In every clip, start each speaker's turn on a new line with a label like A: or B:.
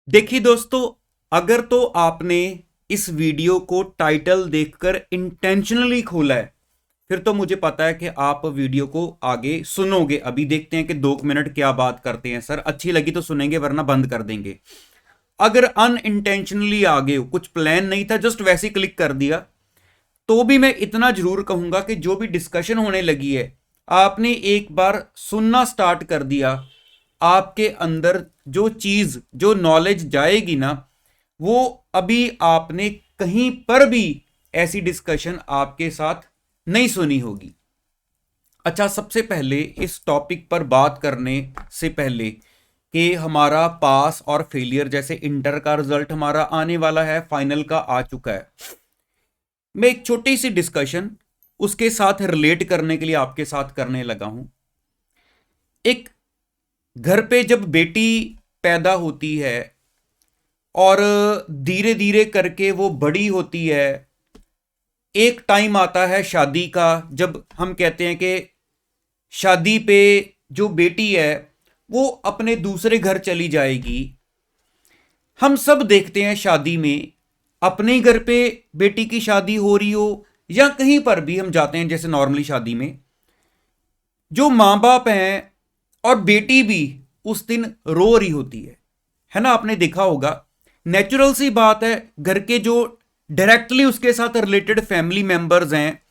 A: देखिए दोस्तों, अगर तो आपने इस वीडियो को टाइटल देखकर इंटेंशनली खोला है, फिर तो मुझे पता है कि आप वीडियो को आगे सुनोगे। अभी देखते हैं कि 2 मिनट क्या बात करते हैं। सर अच्छी लगी तो सुनेंगे, वरना बंद कर देंगे। अगर अनइंटेंशनली आगे हो, कुछ प्लान नहीं था, जस्ट वैसे ही क्लिक कर दिया, तो भी मैं इतना जरूर कहूंगा कि जो भी डिस्कशन होने लगी है, आपने एक बार सुनना स्टार्ट कर दिया, आपके अंदर जो चीज, जो नॉलेज जाएगी ना, वो अभी आपने कहीं पर भी ऐसी डिस्कशन आपके साथ नहीं सुनी होगी। अच्छा, सबसे पहले इस टॉपिक पर बात करने से पहले कि हमारा पास और फेलियर, जैसे इंटर का रिजल्ट हमारा आने वाला है, फाइनल का आ चुका है, मैं एक छोटी सी डिस्कशन उसके साथ रिलेट करने के लिए आपके साथ करने लगा हूं। एक घर पे जब बेटी पैदा होती है और धीरे धीरे करके वो बड़ी होती है, एक टाइम आता है शादी का, जब हम कहते हैं कि शादी पे जो बेटी है वो अपने दूसरे घर चली जाएगी। हम सब देखते हैं शादी में, अपने घर पे बेटी की शादी हो रही हो या कहीं पर भी हम जाते हैं, जैसे नॉर्मली शादी में जो माँ बाप हैं और बेटी भी उस दिन रो रही होती है ना। आपने देखा होगा, नेचुरल सी बात है, घर के जो डायरेक्टली उसके साथ रिलेटेड फैमिली मेंबर्स हैं,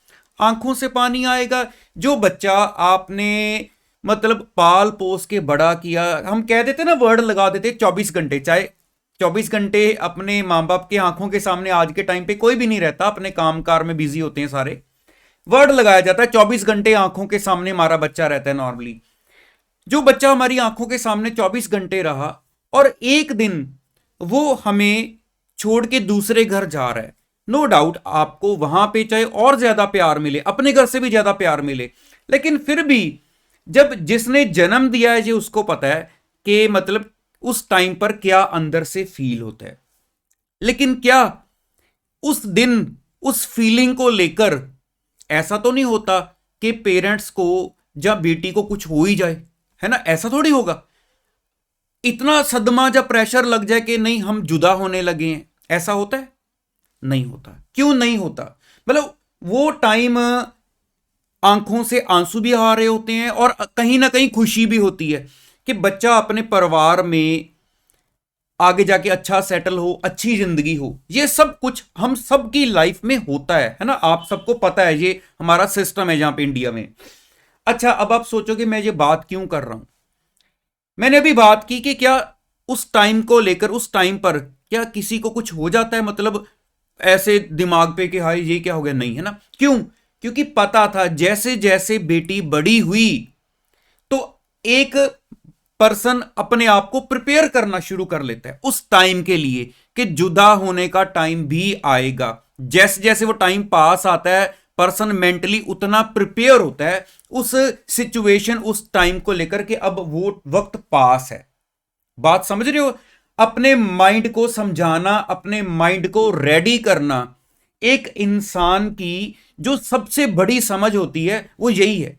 A: आंखों से पानी आएगा। जो बच्चा आपने मतलब पाल पोस के बड़ा किया, हम कह देते ना, वर्ड लगा देते 24 घंटे, चाहे 24 घंटे अपने माँ बाप की आंखों के सामने आज के टाइम पे कोई भी नहीं रहता, अपने काम कार में बिजी होते हैं सारे, वर्ड लगाया जाता है 24 घंटे आंखों के सामने हमारा बच्चा रहता है। नॉर्मली जो बच्चा हमारी आंखों के सामने 24 घंटे रहा और एक दिन वो हमें छोड़ के दूसरे घर जा रहा है, नो डाउट आपको वहां पे चाहे और ज्यादा प्यार मिले, अपने घर से भी ज्यादा प्यार मिले, लेकिन फिर भी जब जिसने जन्म दिया है, जो उसको पता है कि मतलब उस टाइम पर क्या अंदर से फील होता है। लेकिन क्या उस दिन उस फीलिंग को लेकर ऐसा तो नहीं होता कि पेरेंट्स को जब बेटी को कुछ हो ही जाए, है ना, ऐसा थोड़ी होगा, इतना सदमा जब प्रेशर लग जाए कि नहीं हम जुदा होने लगे हैं, ऐसा होता है? नहीं होता। क्यों नहीं होता? मतलब वो टाइम आंखों से आंसू भी आ रहे होते हैं और कहीं ना कहीं खुशी भी होती है कि बच्चा अपने परिवार में आगे जाके अच्छा सेटल हो, अच्छी जिंदगी हो। ये सब कुछ हम सबकी लाइफ में होता है ना, आप सबको पता है, ये हमारा सिस्टम है जहां पे इंडिया में। अच्छा, अब आप सोचोगे मैं ये बात क्यों कर रहा हूं। मैंने अभी बात की कि क्या उस टाइम को लेकर, उस टाइम पर क्या किसी को कुछ हो जाता है, मतलब ऐसे दिमाग पे कि हाय ये क्या हो गया, नहीं, है ना। क्यों? क्योंकि पता था जैसे जैसे बेटी बड़ी हुई तो एक पर्सन अपने आप को प्रिपेयर करना शुरू कर लेता है उस टाइम के लिए कि जुदा होने का टाइम भी आएगा। जैसे जैसे वो टाइम पास आता है, पर्सन मेंटली उतना प्रिपेयर होता है उस सिचुएशन, उस टाइम को लेकर के अब वो वक्त पास है। बात समझ रहे हो? अपने माइंड को समझाना, अपने माइंड को रेडी करना, एक इंसान की जो सबसे बड़ी समझ होती है वो यही है।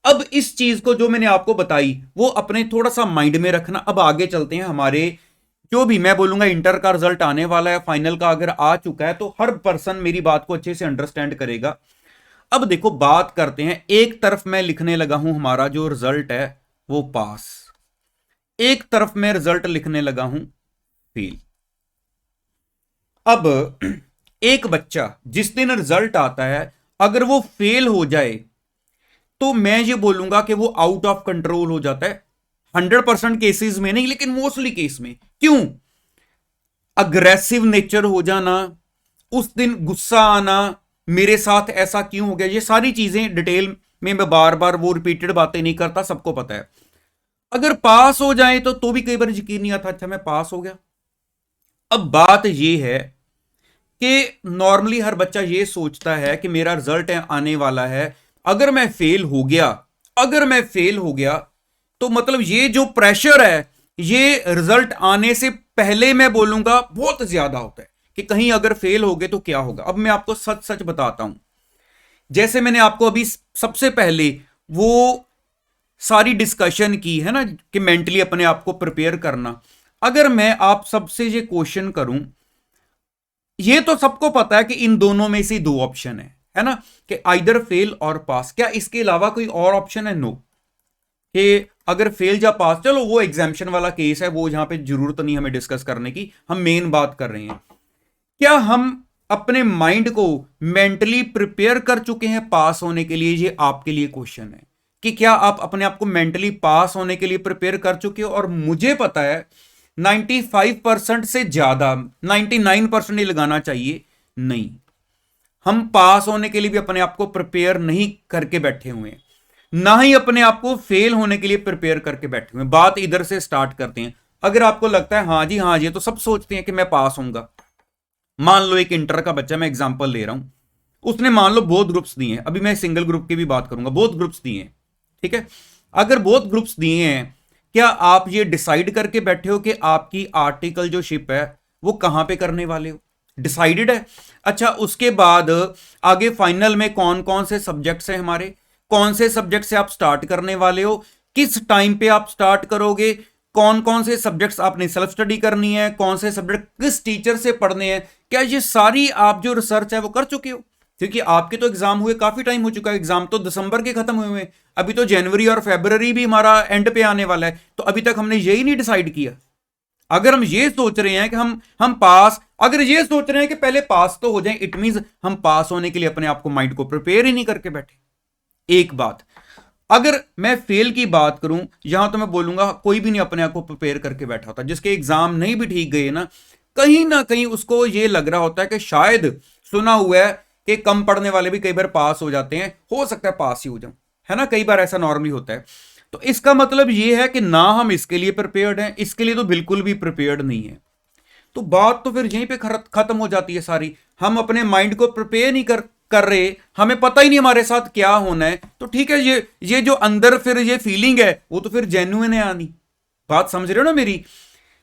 A: अब इस चीज को जो मैंने आपको बताई वो अपने थोड़ा सा माइंड में रखना। अब आगे चलते हैं, हमारे जो भी मैं बोलूंगा इंटर का रिजल्ट आने वाला है, फाइनल का अगर आ चुका है, तो हर पर्सन मेरी बात को अच्छे से अंडरस्टैंड करेगा। अब देखो, बात करते हैं, एक तरफ मैं लिखने लगा हूं हमारा जो रिजल्ट है वो पास, एक तरफ मैं रिजल्ट लिखने लगा हूं फेल। अब एक बच्चा जिस दिन रिजल्ट आता है, अगर वो फेल हो जाए तो मैं ये बोलूंगा कि वो आउट ऑफ कंट्रोल हो जाता है। 100% केसेस में नहीं, लेकिन मोस्टली केस में। क्यों? अग्रेसिव नेचर हो जाना, उस दिन गुस्सा आना, मेरे साथ ऐसा क्यों हो गया, ये सारी चीजें डिटेल में मैं बार बार वो रिपीटेड बातें नहीं करता, सबको पता है। अगर पास हो जाए तो भी कई बार यकीन नहीं आता, अच्छा मैं पास हो गया। अब बात ये है कि नॉर्मली हर बच्चा ये सोचता है कि मेरा रिजल्ट आने वाला है, अगर मैं फेल हो गया, अगर मैं फेल हो गया तो मतलब ये जो प्रेशर है ये रिजल्ट आने से पहले मैं बोलूंगा बहुत ज्यादा होता है कि कहीं अगर फेल हो गए तो क्या होगा। अब मैं आपको सच सच बताता हूं, जैसे मैंने आपको अभी सबसे पहले वो सारी डिस्कशन की है ना कि मेंटली अपने आप को प्रिपेयर करना। अगर मैं आप सबसे ये क्वेश्चन करूं, ये तो सबको पता है कि इन दोनों में से दो ऑप्शन है ना, कि आइदर फेल और पास। क्या इसके अलावा कोई और ऑप्शन है? नो। कि अगर फेल या पास, चलो वो एग्जाम्शन वाला केस है, वो यहां पे जरूरत नहीं हमें डिस्कस करने की, हम मेन बात कर रहे हैं। क्या हम अपने माइंड को मेंटली प्रिपेयर कर चुके हैं पास होने के लिए? ये आपके लिए क्वेश्चन है कि क्या आप अपने आप को मेंटली पास होने के लिए प्रिपेयर कर चुके हो? और मुझे पता है 95% से ज्यादा, 99% ही लगाना चाहिए, नहीं, हम पास होने के लिए भी अपने आप को प्रिपेयर नहीं करके बैठे हुए हैं, ना ही अपने आप को फेल होने के लिए प्रिपेयर करके बैठे हुए हैं। बात इधर से स्टार्ट करते हैं। अगर आपको लगता है हाँ जी हाँ, ये तो सब सोचते हैं कि मैं पास होऊंगा। मान लो एक इंटर का बच्चा, मैं एग्जांपल ले रहा हूं, उसने मान लो बोथ ग्रुप्स दिए हैं, अभी मैं सिंगल ग्रुप की भी बात करूंगा, बोथ ग्रुप्स दिए हैं, ठीक है। अगर बोथ ग्रुप्स दिए हैं, क्या आप ये डिसाइड करके बैठे हो कि आपकी आर्टिकल जो शिप है वो कहां पे करने वाले हो? डिसाइडेड है। अच्छा, उसके बाद आगे फाइनल में कौन कौन से सब्जेक्ट्स हैं हमारे, कौन से सब्जेक्ट से आप स्टार्ट करने वाले हो, किस टाइम पे आप स्टार्ट करोगे, कौन कौन से सब्जेक्ट्स आपने सेल्फ स्टडी करनी है, कौन से सब्जेक्ट किस टीचर से पढ़ने हैं, क्या ये सारी आप जो रिसर्च है वो कर चुके हो? क्योंकि आपके तो एग्जाम हुए काफी टाइम हो चुका है, एग्जाम तो दिसंबर के खत्म हुए हुए, अभी तो जनवरी और फरवरी भी हमारा एंड पे आने वाला है, तो अभी तक हमने यही नहीं डिसाइड किया। अगर हम ये सोच रहे हैं कि हम पास, अगर ये सोच रहे हैं कि पहले पास तो हो जाए, इट मींस हम पास होने के लिए अपने आप को, माइंड को प्रिपेयर ही नहीं करके बैठे। एक बात। अगर मैं फेल की बात करूं, यहां तो मैं बोलूंगा कोई भी नहीं अपने आप को प्रिपेयर करके बैठा होता। जिसके एग्जाम नहीं भी ठीक गए ना कहीं उसको ये लग रहा होता है कि शायद, सुना हुआ है कि कम पढ़ने वाले भी कई बार पास हो जाते हैं, हो सकता है पास ही हो जाऊं, है ना, कई बार ऐसा नॉर्मली होता है। तो इसका मतलब ये है कि ना हम इसके लिए प्रिपेयर्ड हैं, इसके लिए तो बिल्कुल भी प्रिपेयर्ड नहीं है। तो बात तो फिर यहीं पे खत्म हो जाती है सारी। हम अपने माइंड को प्रिपेयर नहीं कर रहे, हमें पता ही नहीं हमारे साथ क्या होना है, तो ठीक है, ये जो अंदर फिर ये फीलिंग है वो तो फिर जेन्युइन है आनी। बात समझ रहे हो ना मेरी?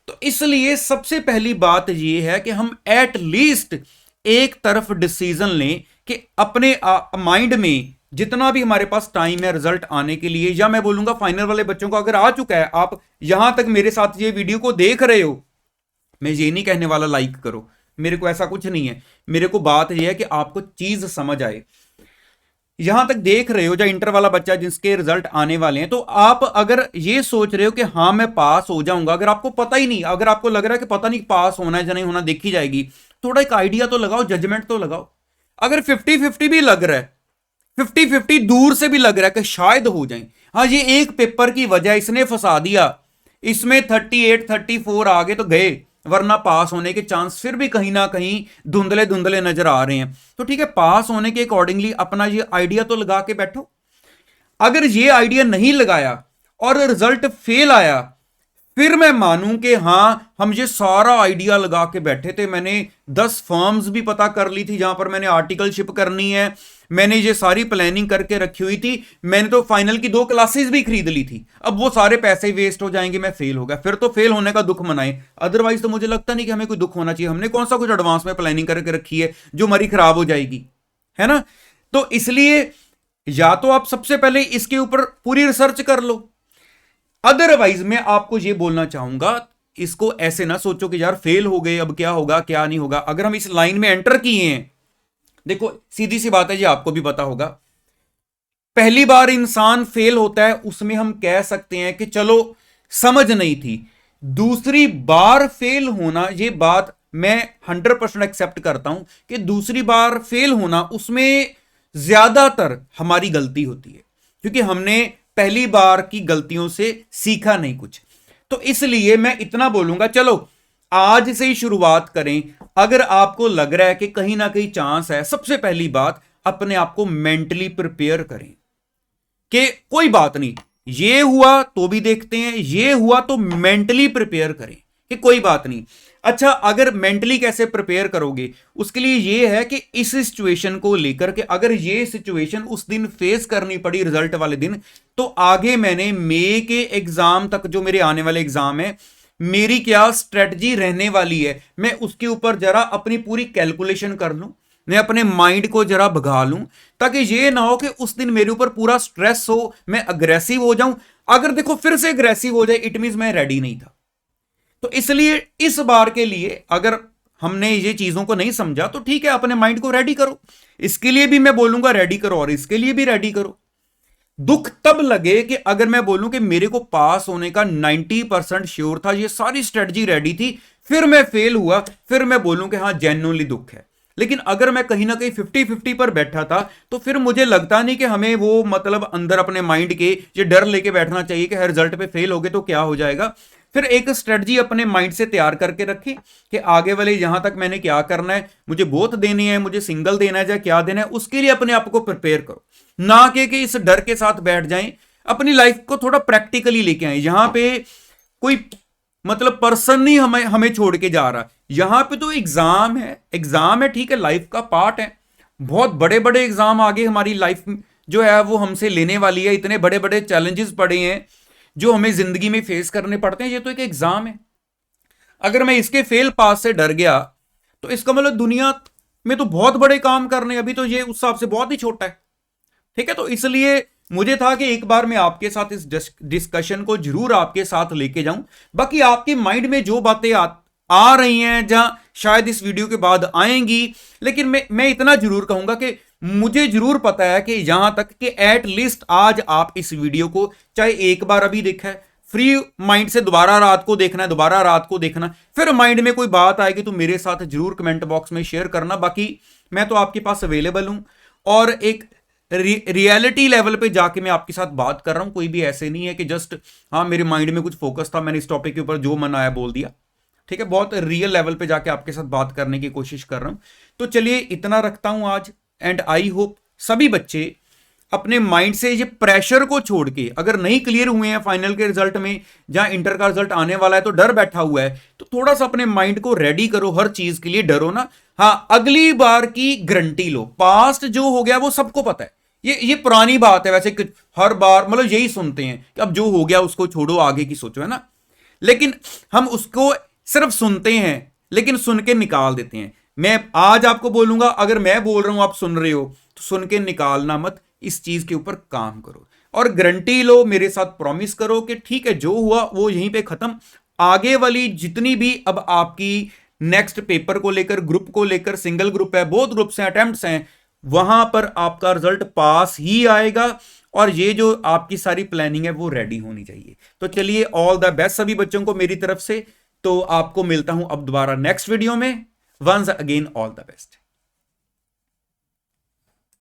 A: तो इसलिए सबसे पहली बात ये है कि हम एट लीस्ट एक तरफ डिसीजन लें कि अपने माइंड में जितना भी हमारे पास टाइम है रिजल्ट आने के लिए, या मैं बोलूंगा फाइनल वाले बच्चों को अगर आ चुका है, आप यहां तक मेरे साथ ये वीडियो को देख रहे हो, मैं ये नहीं कहने वाला लाइक करो, मेरे को ऐसा कुछ नहीं है, मेरे को बात यह है कि आपको चीज समझ आए। यहां तक देख रहे हो, जो इंटर वाला बच्चा जिसके रिजल्ट आने वाले हैं, तो आप अगर ये सोच रहे हो कि हाँ मैं पास हो जाऊंगा, अगर आपको पता ही नहीं, अगर आपको लग रहा है कि पता नहीं पास होना है या नहीं होना, देखी जाएगी, थोड़ा एक आइडिया तो लगाओ, जजमेंट तो लगाओ। अगर 50-50 भी लग रहा है, 50-50 दूर से भी लग रहा है कि शायद हो जाए, हाँ ये एक पेपर की वजह इसने फंसा दिया, इसमें 38-34 आ गए तो गए, वरना पास होने के चांस फिर भी कहीं ना कहीं धुंधले धुंधले नजर आ रहे हैं। तो ठीक है, पास होने के अकॉर्डिंगली अपना ये आइडिया तो लगा के बैठो। अगर ये आइडिया नहीं लगाया और रिजल्ट फेल आया, फिर मैं मानूं कि हाँ हम ये सारा आइडिया लगा के बैठे थे, मैंने 10 फर्म्स भी पता कर ली थी जहां पर मैंने आर्टिकलशिप करनी है, मैंने ये सारी प्लानिंग करके रखी हुई थी, मैंने तो फाइनल की 2 क्लासेस भी खरीद ली थी, अब वो सारे पैसे वेस्ट हो जाएंगे, मैं फेल हो गया, फिर तो फेल होने का दुख मनाए। अदरवाइज तो मुझे लगता नहीं कि हमें कोई दुख होना चाहिए, हमने कौन सा कुछ एडवांस में प्लानिंग करके रखी है जो हमारी खराब हो जाएगी, है ना। तो इसलिए या तो आप सबसे पहले इसके ऊपर पूरी रिसर्च कर लो, अदरवाइज मैं आपको यह बोलना चाहूंगा, इसको ऐसे ना सोचो कि यार फेल हो गए अब क्या होगा क्या नहीं होगा। अगर हम इस लाइन में एंटर किए हैं, देखो सीधी सी बात है, ये आपको भी पता होगा, पहली बार इंसान फेल होता है उसमें हम कह सकते हैं कि चलो समझ नहीं थी। दूसरी बार फेल होना, ये बात मैं 100% एक्सेप्ट करता हूं कि दूसरी बार फेल होना उसमें ज्यादातर हमारी गलती होती है, क्योंकि हमने पहली बार की गलतियों से सीखा नहीं कुछ। तो इसलिए मैं इतना बोलूंगा, चलो आज से ही शुरुआत करें। अगर आपको लग रहा है कि कहीं ना कहीं चांस है, सबसे पहली बात अपने आप को मेंटली प्रिपेयर करें कि कोई बात नहीं, ये हुआ तो भी देखते हैं, ये हुआ तो मेंटली प्रिपेयर करें कि कोई बात नहीं। अच्छा, अगर मेंटली कैसे प्रिपेयर करोगे, उसके लिए ये है कि इस सिचुएशन को लेकर के, अगर ये सिचुएशन उस दिन फेस करनी पड़ी रिजल्ट वाले दिन, तो आगे मैंने मई के एग्जाम तक जो मेरे आने वाले एग्जाम है, मेरी क्या स्ट्रेटजी रहने वाली है, मैं उसके ऊपर जरा अपनी पूरी कैलकुलेशन कर लूं, मैं अपने माइंड को जरा भगा लूं, ताकि ये ना हो कि उस दिन मेरे ऊपर पूरा स्ट्रेस हो, मैं अग्रेसिव हो जाऊं। अगर देखो फिर से अग्रेसिव हो जाए, इट मींस मैं रेडी नहीं था। तो इसलिए इस बार के लिए अगर हमने ये चीजों को नहीं समझा तो ठीक है, अपने माइंड को रेडी करो। इसके लिए भी मैं बोलूंगा रेडी करो और इसके लिए भी रेडी करो। दुख तब लगे कि अगर मैं बोलूं कि मेरे को पास होने का 90% श्योर था, ये सारी स्ट्रेटजी रेडी थी, फिर मैं फेल हुआ, फिर मैं बोलूं कि हाँ जेन्युइनली दुख है। लेकिन अगर मैं कहीं ना कहीं 50-50 पर बैठा था तो फिर मुझे लगता नहीं कि हमें वो मतलब अंदर अपने माइंड के ये डर लेके बैठना चाहिए कि हर रिजल्ट पे फेल हो गए तो क्या हो जाएगा। फिर एक स्ट्रेटजी अपने माइंड से तैयार करके रखी कि आगे वाले यहां तक मैंने क्या करना है, मुझे बोथ देनी है, मुझे सिंगल देना है या क्या देना है, उसके लिए अपने आप को प्रिपेयर करो। ना कि इस डर के साथ बैठ जाएं। अपनी लाइफ को थोड़ा प्रैक्टिकली लेके आए। यहां पे कोई मतलब पर्सन नहीं हमें हमें छोड़ के जा रहा। यहां पे तो एग्जाम है ठीक है, लाइफ का पार्ट है। बहुत बड़े बड़े एग्जाम आगे हमारी लाइफ जो है वो हमसे लेने वाली है। इतने बड़े बड़े चैलेंजेस पड़े हैं जो हमें जिंदगी में फेस करने पड़ते हैं। ये तो एक एग्जाम है। अगर मैं इसके फेल पास से डर गया तो इसका मतलब दुनिया में तो बहुत बड़े काम करने, अभी तो ये उस हिसाब से बहुत ही छोटा है। ठीक है, तो इसलिए मुझे था कि एक बार मैं आपके साथ इस डिस्कशन को जरूर आपके साथ लेके जाऊं। बाकी आपके माइंड में जो बातें आ रही हैं, जहां शायद इस वीडियो के बाद आएंगी, लेकिन मैं इतना जरूर कहूंगा कि मुझे जरूर पता है कि यहां तक कि एट लीस्ट आज आप इस वीडियो को चाहे एक बार अभी देखा है, फ्री माइंड से दोबारा रात को देखना है, दोबारा रात को देखना, फिर माइंड में कोई बात आएगी तो मेरे साथ जरूर कमेंट बॉक्स में शेयर करना। बाकी मैं तो आपके पास अवेलेबल हूं और एक रियलिटी लेवल पे जाके मैं आपके साथ बात कर रहा हूं। कोई भी ऐसे नहीं है कि जस्ट हाँ मेरे माइंड में कुछ फोकस था, मैंने इस टॉपिक के ऊपर जो मन आया बोल दिया। ठीक है, बहुत रियल लेवल पे जाके आपके साथ बात करने की कोशिश कर रहा हूं। तो चलिए इतना रखता हूं आज। एंड आई होप सभी बच्चे अपने माइंड से ये प्रेशर को छोड़ के, अगर नहीं क्लियर हुए हैं फाइनल के रिजल्ट में, जहां इंटर का रिजल्ट आने वाला है तो डर बैठा हुआ है, तो थोड़ा सा अपने माइंड को रेडी करो। हर चीज के लिए डरो ना। हाँ, अगली बार की गारंटी लो। पास्ट जो हो गया वो सबको पता है। ये पुरानी बात है वैसे, हर बार मतलब यही सुनते हैं कि अब जो हो गया उसको छोड़ो, आगे की सोचो, है ना। लेकिन हम उसको सिर्फ सुनते हैं, लेकिन सुन के निकाल देते हैं। मैं आज आपको बोलूंगा, अगर मैं बोल रहा हूं आप सुन रहे हो तो सुन के निकालना मत, इस चीज के ऊपर काम करो और गारंटी लो, मेरे साथ प्रॉमिस करो कि ठीक है जो हुआ वो यहीं पे खत्म। आगे वाली जितनी भी अब आपकी नेक्स्ट पेपर को लेकर, ग्रुप को लेकर, सिंगल ग्रुप है, बोथ ग्रुप्स हैं, अटेम्प्ट्स हैं, वहां पर आपका रिजल्ट पास ही आएगा और ये जो आपकी सारी प्लानिंग है वो रेडी होनी चाहिए। तो चलिए, ऑल द बेस्ट सभी बच्चों को मेरी तरफ से। तो आपको मिलता हूं अब दोबारा नेक्स्ट वीडियो में। Once again all the best.